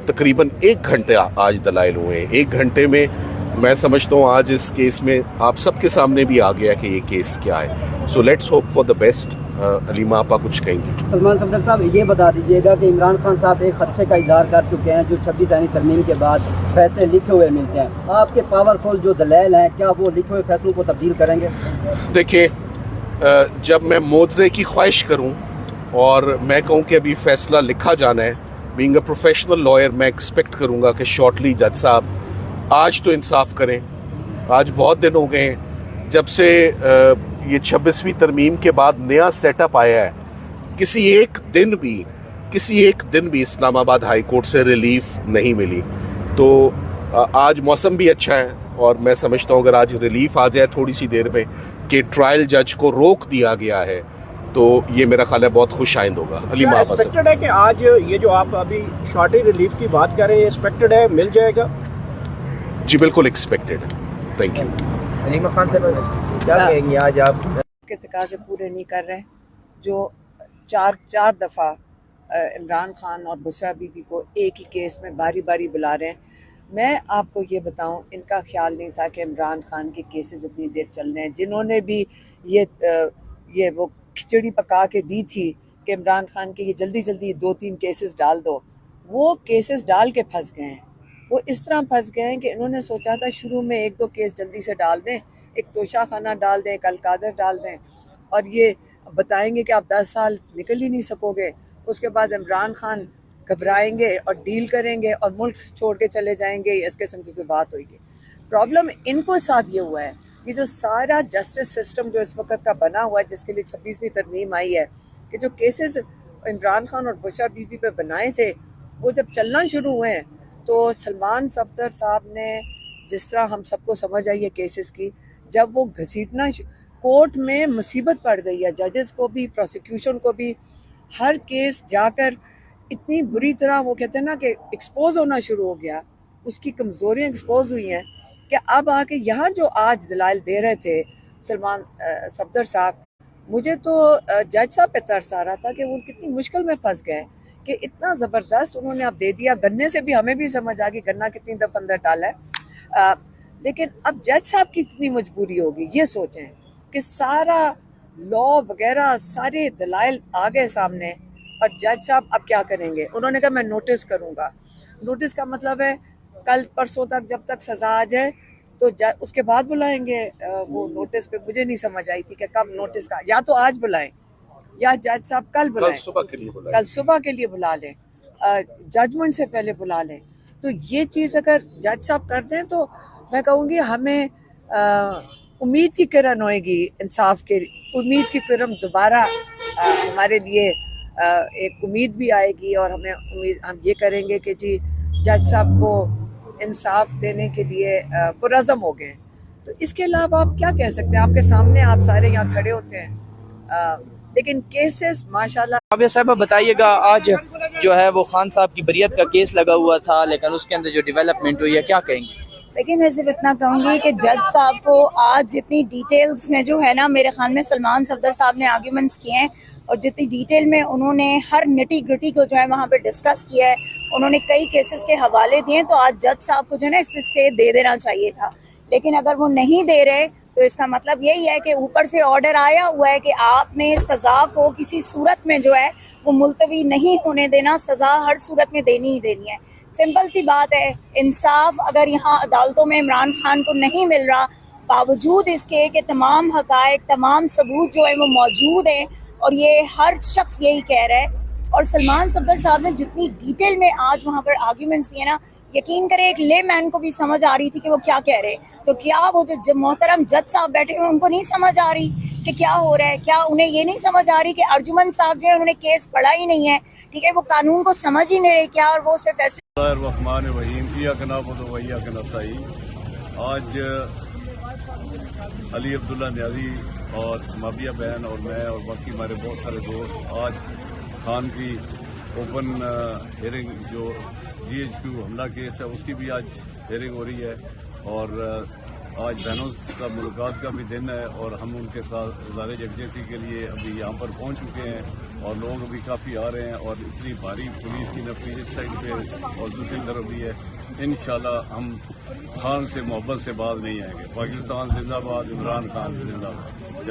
तकरीबन 1 घंटे आज दलाइल हुए हैं। 1 घंटे में मैं समझता हूँ आज इस केस में आप सबके सामने भी आ गया कि ये केस क्या है। So let's hope for the best. Aleema आपा कुछ कहेंगे? सलमान सफदर साहब, ये बता दीजिएगा कि इमरान खान साहब एक खदशे का इजहार कर चुके हैं जो 26 आईनी तरमीम के बाद फैसले लिखे हुए मिलते हैं। आपके पावरफुल जो दलाइल हैं, क्या वो लिखे हुए फैसलों को तब्दील करेंगे? देखिए, जब मैं मुआवजे की ख्वाहिश करूं और मैं कहूं कि अभी फैसला लिखा जाना है, बीइंग अ प्रोफेशनल लॉयर मैं एक्सपेक्ट करूंगा कि शॉर्टली जज साहब आज तो इंसाफ करें। आज बहुत दिन हो गए हैं जब से ये 26वीं तरमीम के बाद नया सेटअप आया है। किसी एक दिन भी इस्लामाबाद हाई कोर्ट से रिलीफ नहीं मिली। तो आज मौसम भी अच्छा है और मैं समझता हूँ अगर आज रिलीफ आ जाए थोड़ी सी देर में कि ट्रायल जज को रोक दिया गया है, तो ये मेरा ख्याल है बहुत खुश आइंद होगा। अलीमा एक्सपेक्टेड है कि आज ये जो आप अभी शॉर्टी रिलीफ की बात कर रहे हैं, एक्सपेक्टेड है मिल जाएगा? जी बिल्कुल एक्सपेक्टेड है। Thank you. अलीमा खान साहब क्या कहेंगे आज आप के तकाज़े पूरे नहीं कर रहे, जो चार दफ़ा इमरान खान और बुशरा बीबी को एक ही केस में बारी बारी बुला रहे हैं। मैं आपको ये बताऊं, इनका ख्याल नहीं था कि इमरान खान के केसेस इतनी देर चल रहे हैं। जिन्होंने भी ये वो खिचड़ी पका के दी थी कि इमरान खान के ये जल्दी जल्दी 2-3 केसेस डाल दो, वो केसेस डाल के फंस गए हैं। वो इस तरह फंस गए हैं कि इन्होंने सोचा था शुरू में 1-2 केस जल्दी से डाल दें, एक तोशा खाना डाल दें, एक अलकादर डाल दें, और ये बताएंगे कि आप 10 साल निकल ही नहीं सकोगे। उसके बाद इमरान खान घबराएंगे और डील करेंगे और मुल्क छोड़ के चले जाएंगे। इस किस्म की कोई बात होगी। प्रॉब्लम इनको साथ ये हुआ है, ये जो सारा जस्टिस सिस्टम जो इस वक्त का बना हुआ है, जिसके लिए 26वीं तरमीम आई है, कि जो केसेस इमरान खान और बुशरा बीबी पे बनाए थे, वो जब चलना शुरू हुए हैं तो सलमान सफदर साहब ने, जिस तरह हम सबको समझ आई है केसेस की, जब वो घसीटना कोर्ट में मुसीबत पड़ गई है, जजेस को भी, प्रोसिक्यूशन को भी, हर केस जाकर इतनी बुरी तरह वो कहते हैं ना कि एक्सपोज होना शुरू हो गया, उसकी कमज़ोरियाँ एक्सपोज हुई हैं कि अब आके यहाँ जो आज दलाइल दे रहे थे सलमान सफदर साहब, मुझे तो जज साहब पे तरस आ रहा था कि वो कितनी मुश्किल में फंस गए कि इतना ज़बरदस्त उन्होंने अब दे दिया। गन्ने से भी हमें भी समझ आ गई गन्ना कितनी दफ़ा अंदर डाला है, लेकिन अब जज साहब की कितनी मजबूरी होगी। ये सोचें कि सारा लॉ वगैरह सारे दलाइल आ गए सामने, और जज साहब अब क्या करेंगे? उन्होंने कहा मैं नोटिस करूँगा। नोटिस का मतलब है कल परसों तक, जब तक सज़ा आ जाए तो उसके बाद बुलाएंगे वो नोटिस पे। मुझे नहीं समझ आई थी कि कब नोटिस का, या तो आज बुलाएं या जज साहब कल बुलाएं, कल सुबह के लिए बुला लें, जजमेंट से पहले बुला लें। तो ये चीज़ अगर जज साहब कर दें तो मैं कहूँगी हमें उम्मीद की किरण होएगी, इंसाफ के उम्मीद की किरण दोबारा हमारे लिए एक उम्मीद भी आएगी, और हमें उम्मीद, हम ये करेंगे कि जी जज साहब को इंसाफ देने के लिए पुरज़म हो गए। तो इसके अलावा आप क्या कह सकते हैं? आपके सामने आप सारे यहाँ खड़े होते हैं, लेकिन केसेस माशाल्लाह। राबिया साहब बताइएगा, आज जो है वो खान साहब की बरियत का केस लगा हुआ था, लेकिन उसके अंदर जो डेवलपमेंट हुई है, क्या कहेंगे? लेकिन मैं सिर्फ इतना कहूँगी कि जज साहब को आज जितनी डिटेल्स में जो है ना, मेरे ख्याल में सलमान सफदर साहब ने आर्ग्यूमेंट्स किए हैं, और जितनी डिटेल में उन्होंने हर निटी ग्रिटी को जो है वहाँ पे डिस्कस किया है, उन्होंने कई केसेस के हवाले दिए, तो आज जज साहब को जो है ना इसमें स्टे दे देना चाहिए था। लेकिन अगर वो नहीं दे रहे तो इसका मतलब यही है कि ऊपर से ऑर्डर आया हुआ है कि आपने सज़ा को किसी सूरत में जो है वो मुलतवी नहीं होने देना, सज़ा हर सूरत में देनी ही देनी है। सिंपल सी बात है, इंसाफ अगर यहाँ अदालतों में इमरान खान को नहीं मिल रहा, बावजूद इसके कि तमाम हकायक, तमाम सबूत जो है वो मौजूद हैं, और ये हर शख्स यही कह रहा है, और सलमान सफदर साहब ने जितनी डिटेल में आज वहाँ पर आर्ग्यूमेंट्स दिए ना, यकीन करें एक ले मैन को भी समझ आ रही थी कि वो क्या कह रहे हैं। तो क्या वो जो मोहतरम जज साहब बैठे हुए उनको नहीं समझ आ रही कि क्या हो रहा है? क्या उन्हें ये नहीं समझ आ रही कि अर्जुमन साहब जो है उन्होंने केस पढ़ा ही नहीं है, ठीक है, वो कानून को समझ ही नहीं रहे क्या, और वो उस पर फैसला। आज अली अब्दुल्ला न्याजी और समाबिया बहन और मैं और बाकी हमारे बहुत सारे दोस्त आज खान की ओपन हियरिंग, जो GHQ हमला केस है, उसकी भी आज हियरिंग हो रही है, और आज बहनों का मुलाकात का भी दिन है, और हम उनके साथ इज़हार यकजहती के लिए अभी यहाँ पर पहुँच चुके हैं, और लोग भी काफ़ी आ रहे हैं और इतनी भारी पुलिस की नफरी इस साइड पे और दूसरी तरफ भी है। इंशाल्लाह हम खान से मोहब्बत से बाज नहीं आएंगे। पाकिस्तान जिंदाबाद, इमरान खान जिंदाबाद।